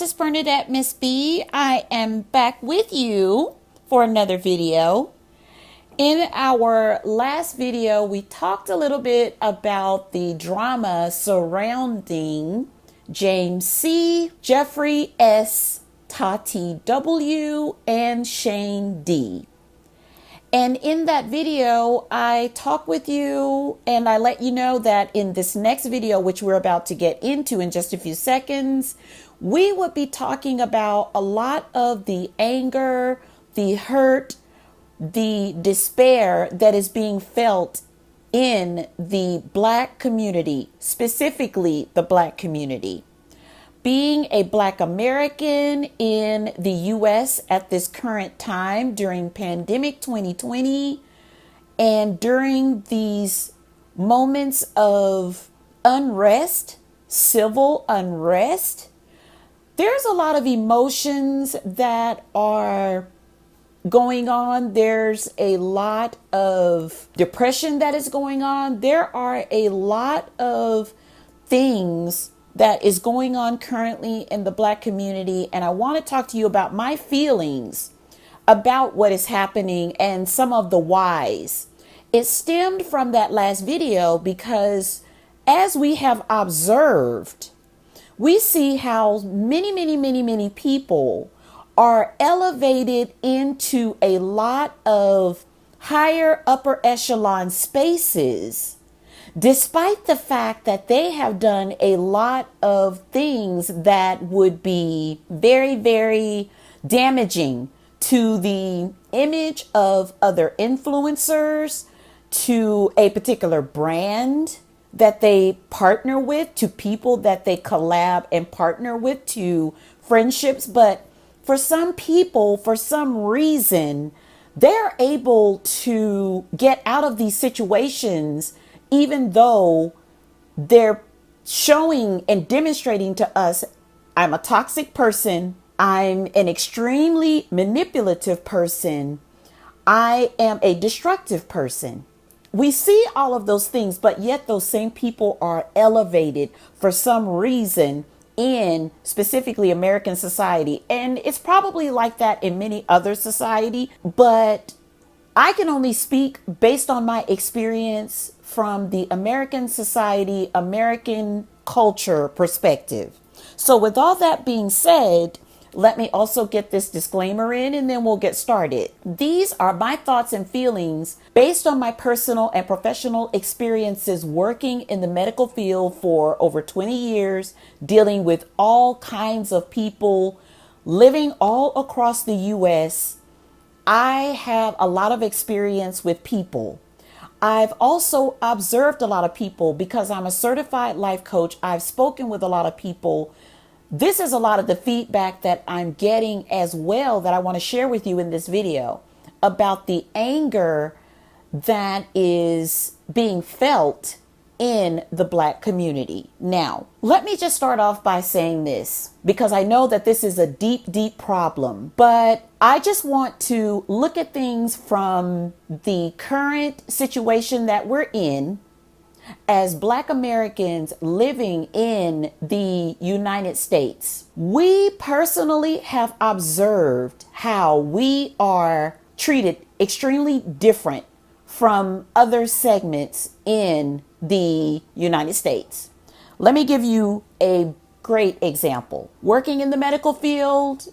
this is Bernadette Miss B. I am back with you for another video. In our last video, we talked a little bit about the drama surrounding James C., Jeffree S., Tati W., and Shane D. And in that video, I talk with you and I let you know that in this next video, which we're about to get into in just a few seconds, we would be talking about a lot of the anger, the hurt, the despair that is being felt in the Black community, specifically the Black community. Being a Black American in the U.S. at this current time during pandemic 2020 and during these moments of unrest, civil unrest, there's a lot of emotions that are going on. There's a lot of depression that is going on. There are a lot of things that is going on currently in the Black community. And I want to talk to you about my feelings about what is happening and some of the whys. It stemmed from that last video because as we have observed, we see how many people are elevated into a lot of higher upper echelon spaces, despite the fact that they have done a lot of things that would be very, very damaging to the image of other influencers, to a particular brand that they partner with, to people that they collab and partner with, to friendships. But for some people, for some reason, they're able to get out of these situations even though they're showing and demonstrating to us, I'm a toxic person, I'm an extremely manipulative person, I am a destructive person. We see all of those things, but yet those same people are elevated for some reason in specifically American society. And it's probably like that in many other society, but I can only speak based on my experience from the American society, American culture perspective. So with all that being said, let me also get this disclaimer in and then we'll get started. These are my thoughts and feelings based on my personal and professional experiences working in the medical field for over 20 years, dealing with all kinds of people, living all across the U.S. I have a lot of experience with people. I've also observed a lot of people because I'm a certified life coach. I've spoken with a lot of people. This is a lot of the feedback that I'm getting as well that I want to share with you in this video about the anger that is being felt in the Black community. Now, let me just start off by saying this, because I know that this is a deep problem, but I just want to look at things from the current situation that we're in as Black Americans living in the United States. We personally have observed how we are treated extremely different from other segments in the United States. Let me give you a great example. Working in the medical field,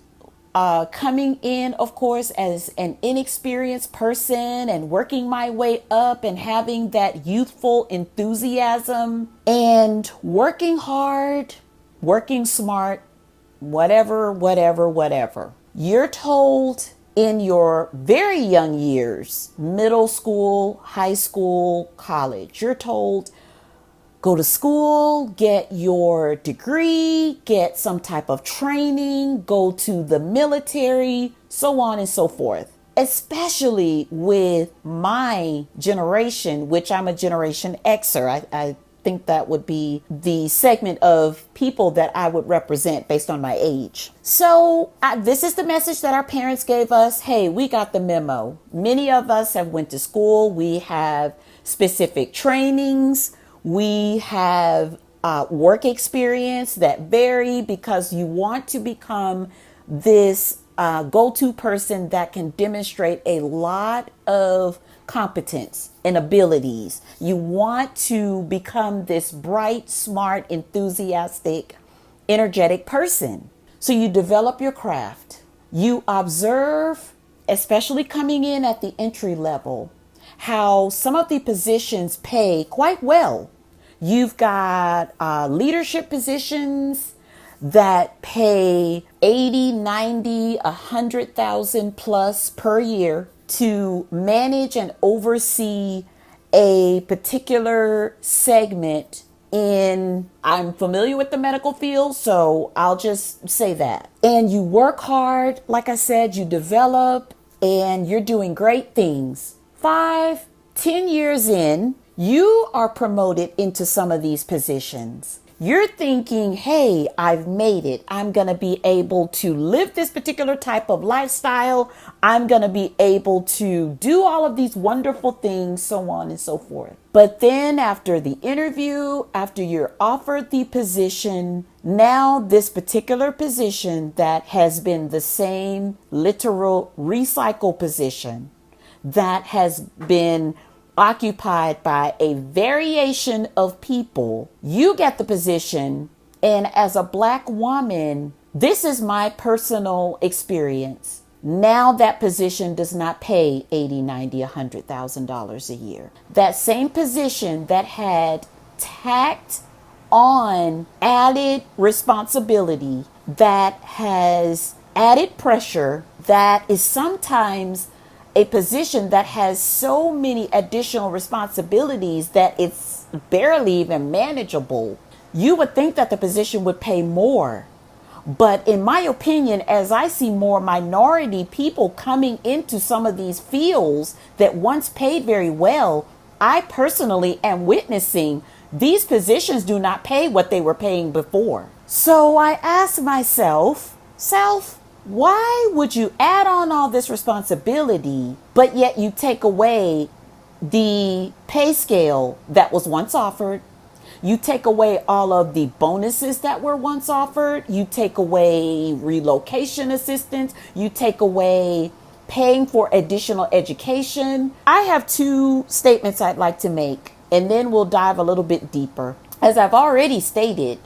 coming in, of course, as an inexperienced person and working my way up and having that youthful enthusiasm and working hard, working smart, whatever. You're told in your very young years, middle school, high school, college, you're told, go to school, get your degree, get some type of training, go to the military, so on and so forth. Especially with my generation, which I'm a Generation Xer. I think that would be the segment of people that I would represent based on my age. So this is the message that our parents gave us. Hey, we got the memo. Many of us have went to school. We have specific trainings. We have work experience that vary because you want to become this go-to person that can demonstrate a lot of competence and abilities. You want to become this bright, smart, enthusiastic, energetic person. So you develop your craft. You observe, especially coming in at the entry level, how some of the positions pay quite well. You've got leadership positions that pay 80, 90, 100,000 plus per year to manage and oversee a particular segment in, I'm familiar with the medical field, so I'll just say that. And you work hard, like I said, you develop, and you're doing great things. 5, 10 years in, you are promoted into some of these positions. You're thinking, hey, I've made it. I'm going to be able to live this particular type of lifestyle. I'm going to be able to do all of these wonderful things, so on and so forth. But then after the interview, after you're offered the position, now this particular position that has been the same literal recycle position that has been occupied by a variation of people, you get the position. And as a Black woman, this is my personal experience. Now that position does not pay $80, $90, $100,000 a year. That same position that had tacked on added responsibility, that has added pressure, that is sometimes a position that has so many additional responsibilities that it's barely even manageable. You would think that the position would pay more. But in my opinion, as I see more minority people coming into some of these fields that once paid very well, I personally am witnessing these positions do not pay what they were paying before. So I ask myself, why would you add on all this responsibility, but yet you take away the pay scale that was once offered? You take away all of the bonuses that were once offered. You take away relocation assistance. You take away paying for additional education. I have 2 statements I'd like to make, and then we'll dive a little bit deeper. As I've already stated,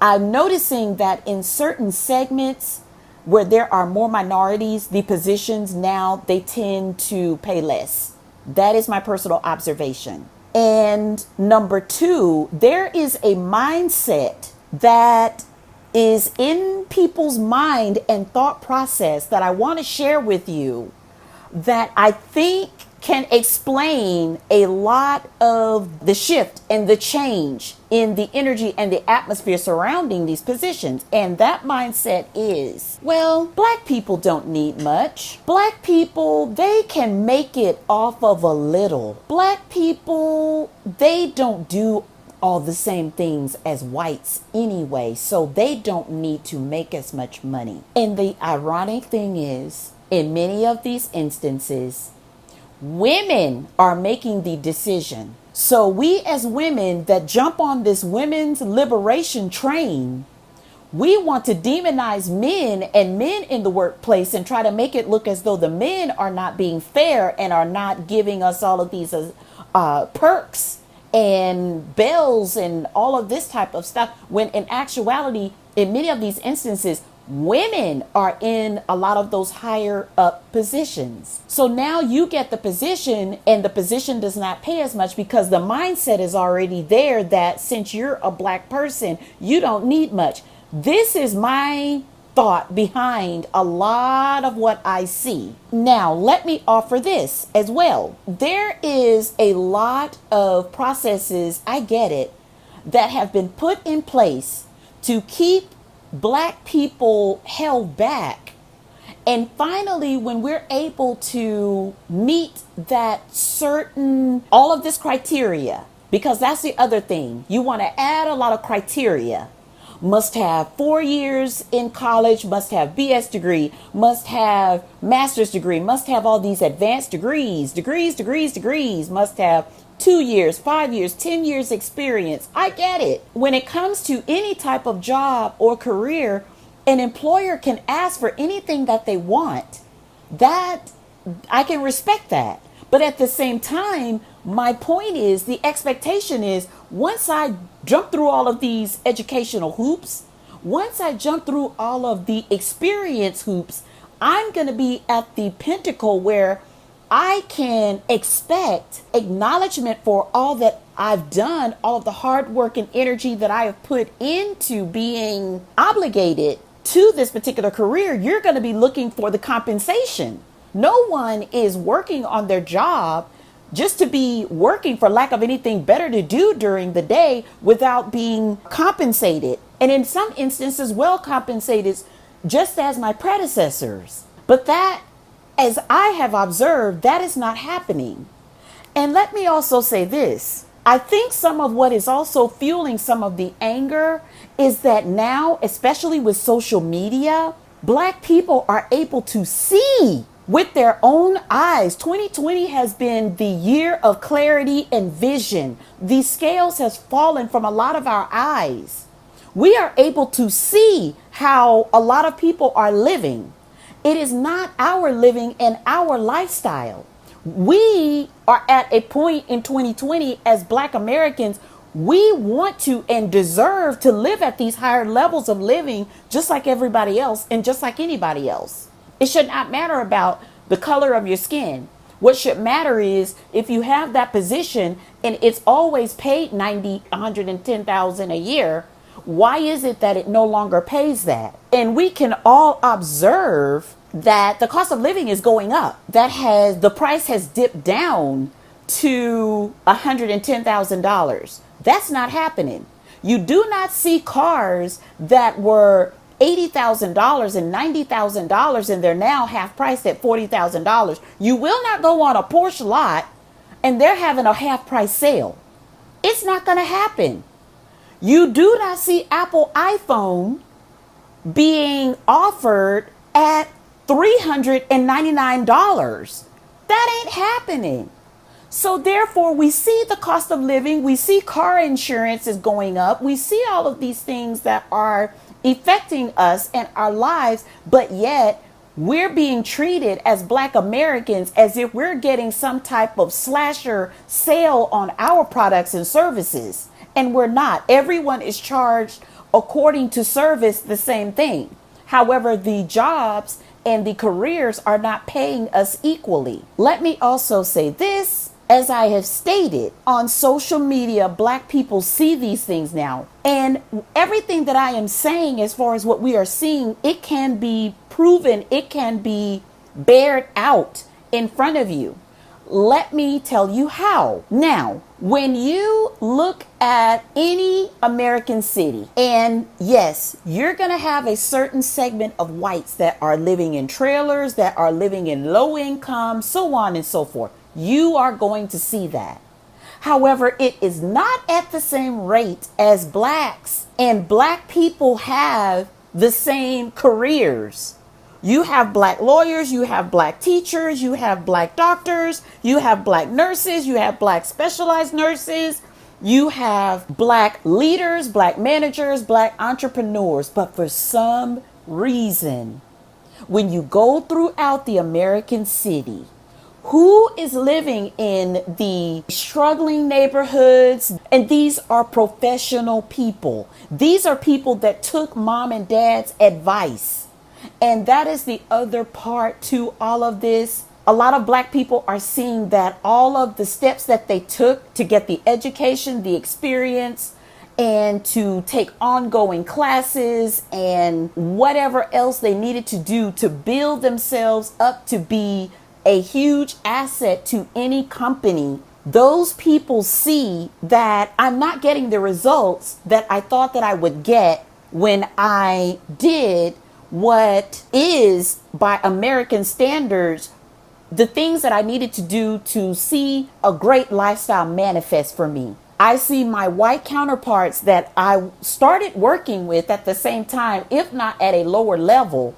I'm noticing that in certain segments where there are more minorities, the positions now, they tend to pay less. That is my personal observation. And number 2, there is a mindset that is in people's mind and thought process that I want to share with you that I think can explain a lot of the shift and the change in the energy and the atmosphere surrounding these positions. And that mindset is, well, Black people don't need much. Black people, they can make it off of a little. Black people, they don't do all the same things as whites anyway, so they don't need to make as much money. And the ironic thing is, in many of these instances, women are making the decision. So we as women that jump on this women's liberation train, we want to demonize men and men in the workplace and try to make it look as though the men are not being fair and are not giving us all of these perks and bells and all of this type of stuff, when in actuality, in many of these instances, women are in a lot of those higher up positions. So now you get the position and the position does not pay as much because the mindset is already there that since you're a Black person, you don't need much. This is my thought behind a lot of what I see. Now, let me offer this as well. There is a lot of processes, I get it, that have been put in place to keep Black people held back. And finally, when we're able to meet that certain, all of this criteria, because that's the other thing, you want to add a lot of criteria. must have 4 years in college, must have BS degree, must have master's degree, must have all these advanced degrees, must have 2 years, 5 years, 10 years experience. I get it. When it comes to any type of job or career, an employer can ask for anything that they want. That I can respect that. But at the same time, my point is, the expectation is, once I jump through all of these educational hoops, once I jump through all of the experience hoops, I'm going to be at the pinnacle where I can expect acknowledgement for all that I've done, all of the hard work and energy that I have put into being obligated to this particular career. You're going to be looking for the compensation. No one is working on their job just to be working for lack of anything better to do during the day without being compensated. And in some instances, well compensated, just as my predecessors. But that, as I have observed, that is not happening. And let me also say this. I think some of what is also fueling some of the anger is that now, especially with social media, Black people are able to see with their own eyes. 2020 has been the year of clarity and vision. The scales has fallen from a lot of our eyes. We are able to see how a lot of people are living. It is not our living and our lifestyle. We are at a point in 2020 as Black Americans, we want to and deserve to live at these higher levels of living just like everybody else and just like anybody else. It should not matter about the color of your skin. What should matter is if you have that position and it's always paid 90, 110,000 a year, why is it that it no longer pays that? And we can all observe that the cost of living is going up. The price has dipped down to $110,000. That's not happening. You do not see cars that were $80,000 and $90,000 and they're now half priced at $40,000. You will not go on a Porsche lot and they're having a half price sale. It's not going to happen. You do not see Apple iPhone being offered at $399. That ain't happening. So therefore, we see the cost of living, we see car insurance is going up, we see all of these things that are affecting us and our lives, but yet we're being treated as Black Americans as if we're getting some type of slasher sale on our products and services. And we're not. Everyone is charged according to service the same thing. However, the jobs and the careers are not paying us equally. Let me also say this. As I have stated, on social media, Black people see these things now. And everything that I am saying as far as what we are seeing, it can be proven, it can be bared out in front of you. Let me tell you how. Now, when you look at any American city, and yes, you're going to have a certain segment of whites that are living in trailers, that are living in low income, so on and so forth. You are going to see that. However, it is not at the same rate as Blacks, and Black people have the same careers. You have Black lawyers, you have Black teachers, you have Black doctors, you have Black nurses, you have Black specialized nurses, you have Black leaders, Black managers, Black entrepreneurs. But for some reason, when you go throughout the American city, who is living in the struggling neighborhoods? And these are professional people. These are people that took mom and dad's advice. And that is the other part to all of this. A lot of Black people are seeing that all of the steps that they took to get the education, the experience, and to take ongoing classes and whatever else they needed to do to build themselves up to be a huge asset to any company. Those people see that I'm not getting the results that I thought that I would get when I did what is, by American standards, the things that I needed to do to see a great lifestyle manifest for me. I see my white counterparts that I started working with at the same time, if not at a lower level,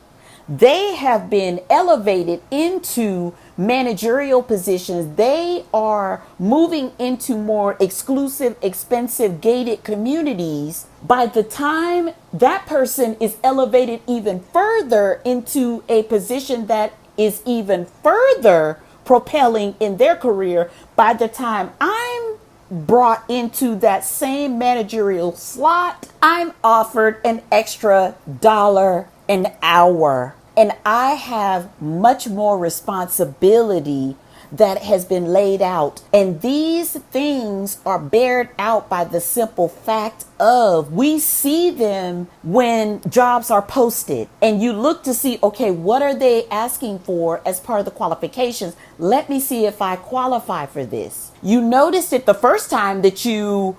they have been elevated into managerial positions. They are moving into more exclusive, expensive, gated communities. By the time that person is elevated even further into a position that is even further propelling in their career, by the time I'm brought into that same managerial slot, I'm offered an extra dollar an hour. And I have much more responsibility that has been laid out. And these things are bared out by the simple fact of we see them when jobs are posted and you look to see, okay, what are they asking for as part of the qualifications? Let me see if I qualify for this. You noticed it the first time that you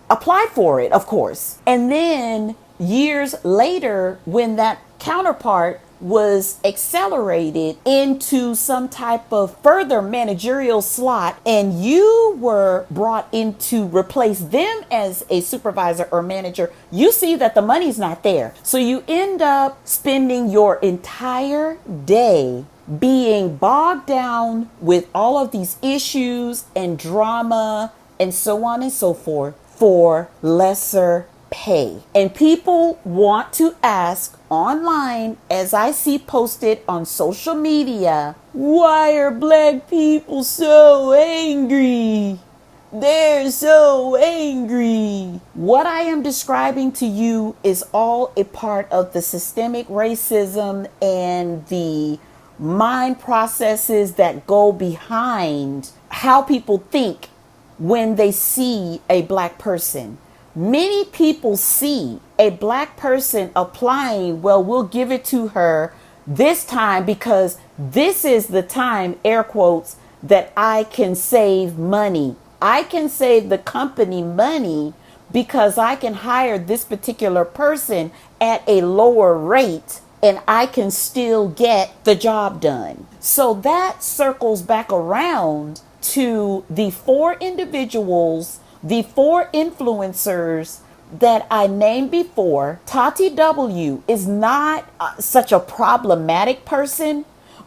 applied for it, of course. And then years later, when that counterpart was accelerated into some type of further managerial slot and you were brought in to replace them as a supervisor or manager, you see that the money's not there. So you end up spending your entire day being bogged down with all of these issues and drama and so on and so forth for lesser pay. And people want to ask online, as I see posted on social media, why are black people so angry? They're so angry. What I am describing to you is all a part of the systemic racism and the mind processes that go behind how people think when they see a black person. Many people see a black person applying, well, we'll give it to her this time because this is the time, air quotes, that I can save money. I can save the company money because I can hire this particular person at a lower rate and I can still get the job done. So that circles back around to the four individuals, the four influencers that I named before. Tati W is not such a problematic person,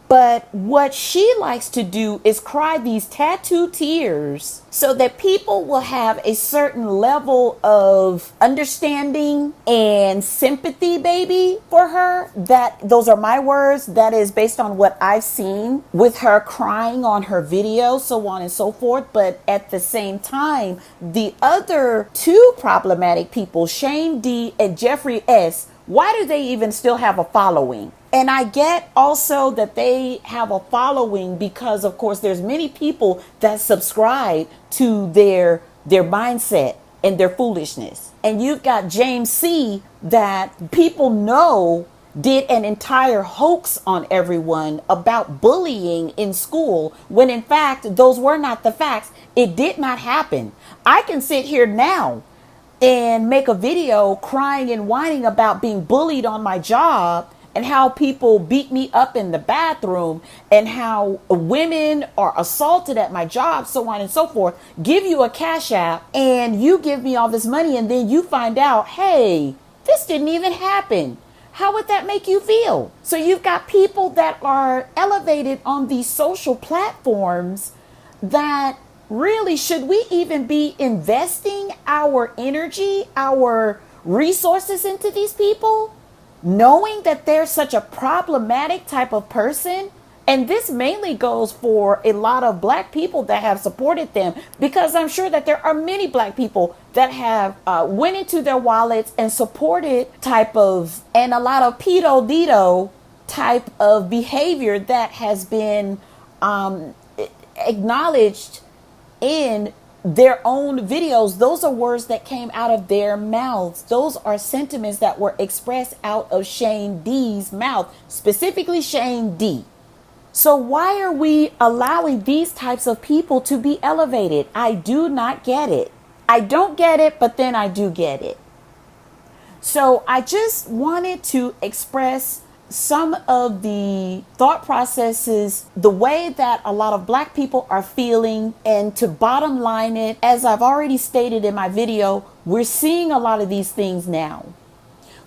but what she likes to do is cry these tattoo tears so that people will have a certain level of understanding and sympathy, baby, for her. That those are my words. That is based on what I've seen with her crying on her video, so on and so forth. But at the same time, the other two problematic people, Shane D and Jeffree S, why do they even still have a following? And I get also that they have a following because, of course, there's many people that subscribe to their mindset and their foolishness. And you've got James C that people know did an entire hoax on everyone about bullying in school, when in fact, those were not the facts. It did not happen. I can sit here now and make a video crying and whining about being bullied on my job and how people beat me up in the bathroom and how women are assaulted at my job, so on and so forth, give you a cash app and you give me all this money and then you find out, hey, this didn't even happen. How would that make you feel? So you've got people that are elevated on these social platforms that really, should we even be investing our energy, our resources into these people? Knowing that they're such a problematic type of person. And this mainly goes for a lot of black people that have supported them, because I'm sure that there are many black people that have went into their wallets and supported type of, and a lot of pedo dido type of behavior that has been acknowledged in their own videos. Those are words that came out of their mouths. Those are sentiments that were expressed out of Shane D's mouth, specifically Shane D. So why are we allowing these types of people to be elevated? I do not get it. I don't get it, but then I do get it. So I just wanted to express some of the thought processes, the way that a lot of Black people are feeling, and to bottom line it, as I've already stated in my video, we're seeing a lot of these things now.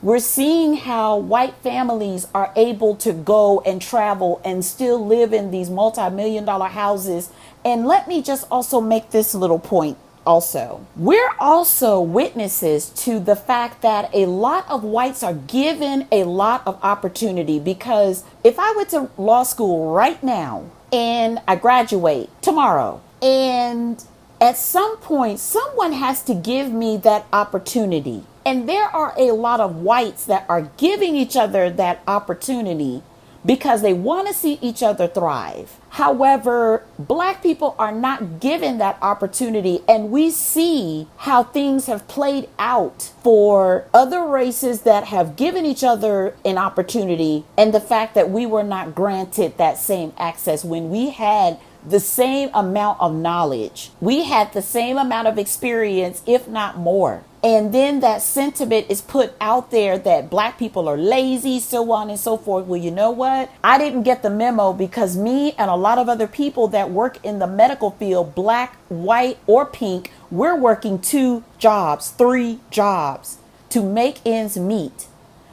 We're seeing how white families are able to go and travel and still live in these multi-million-dollar houses. And let me just also make this little point also. We're also witnesses to the fact that a lot of whites are given a lot of opportunity, because if I went to law school right now and I graduate tomorrow, and at some point someone has to give me that opportunity. And there are a lot of whites that are giving each other that opportunity because they want to see each other thrive. However, Black people are not given that opportunity, and we see how things have played out for other races that have given each other an opportunity, and the fact that we were not granted that same access when we had the same amount of knowledge. We had the same amount of experience, if not more. And then that sentiment is put out there that Black people are lazy, so on and so forth. Well, you know what? I didn't get the memo, because me and a lot of other people that work in the medical field, Black, white, or pink, we're working 2 jobs, 3 jobs to make ends meet,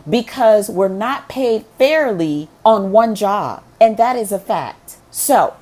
because we're not paid fairly on one job. And that is a fact. So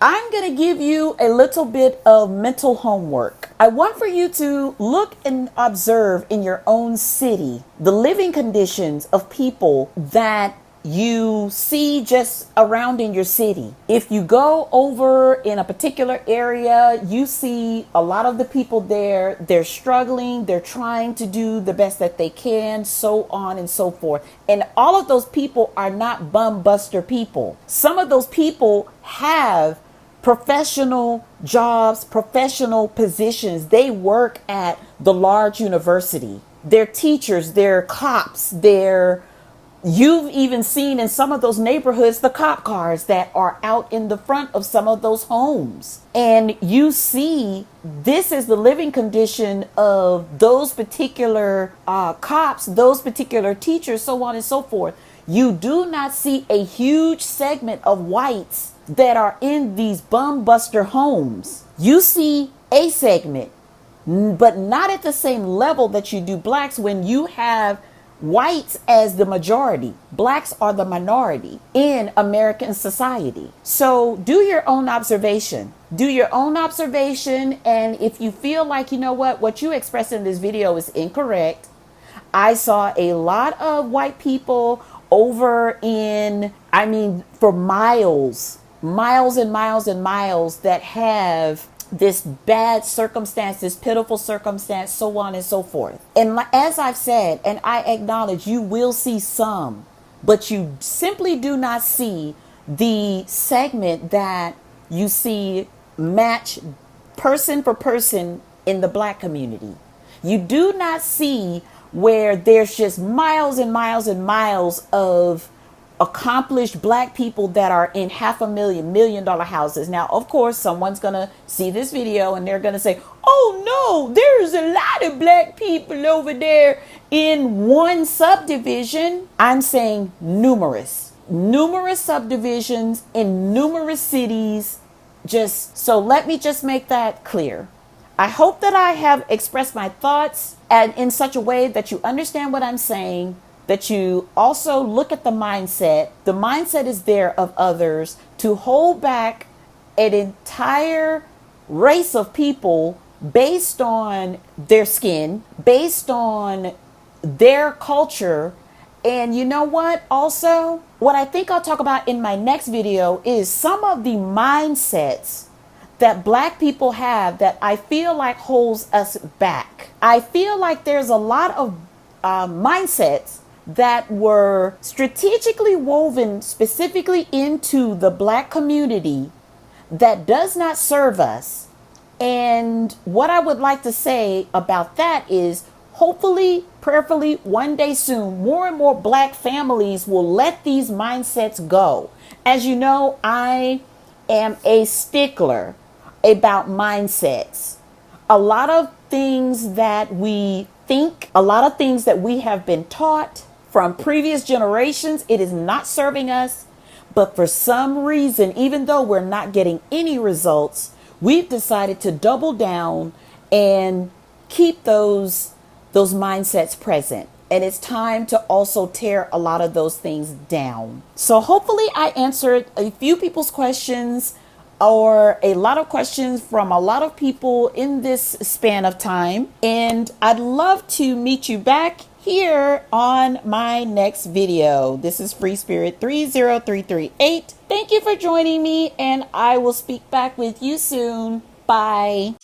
I'm going to give you a little bit of mental homework. I want for you to look and observe in your own city the living conditions of people that you see just around in your city. If you go over in a particular area, you see a lot of the people there, they're struggling, they're trying to do the best that they can, so on and so forth. And all of those people are not bum buster people. Some of those people have professional jobs, professional positions. They work at the large university. They're teachers, they're cops, you've even seen in some of those neighborhoods the cop cars that are out in the front of some of those homes. And you see, this is the living condition of those particular cops, those particular teachers, so on and so forth. You do not see a huge segment of whites that are in these bum buster homes. You see a segment, but not at the same level that you do Blacks, when you have whites as the majority. Blacks are the minority in American society. So do your own observation. Do your own observation. And if you feel like, you know what you expressed in this video is incorrect. I saw a lot of white people over in, for miles and miles and miles, that have this bad circumstance, this pitiful circumstance, so on and so forth. And as I've said, and I acknowledge, you will see some, but you simply do not see the segment that you see match person for person in the Black community. You do not see where there's just miles and miles and miles of accomplished Black people that are in $500,000, $1 million houses. Now, of course, someone's going to see this video and they're going to say, oh no, there's a lot of Black people over there in one subdivision. I'm saying numerous subdivisions in numerous cities. So let me just make that clear. I hope that I have expressed my thoughts and in such a way that you understand what I'm saying, that you also look at the mindset. The mindset is there of others to hold back an entire race of people based on their skin, based on their culture. And you know what? Also, what I think I'll talk about in my next video is some of the mindsets that Black people have that I feel like holds us back. I feel like there's a lot of mindsets that were strategically woven specifically into the Black community that does not serve us. And what I would like to say about that is, hopefully, prayerfully, one day soon, more and more Black families will let these mindsets go. As you know, I am a stickler about mindsets. A lot of things that we think, a lot of things that we have been taught, from previous generations. It is not serving us. But for some reason, even though we're not getting any results, we've decided to double down and keep those mindsets present. And it's time to also tear a lot of those things down. So hopefully I answered a few people's questions, or a lot of questions from a lot of people in this span of time. And I'd love to meet you back here on my next video. This is Free Spirit 30338. Thank you for joining me, and I will speak back with you soon. Bye.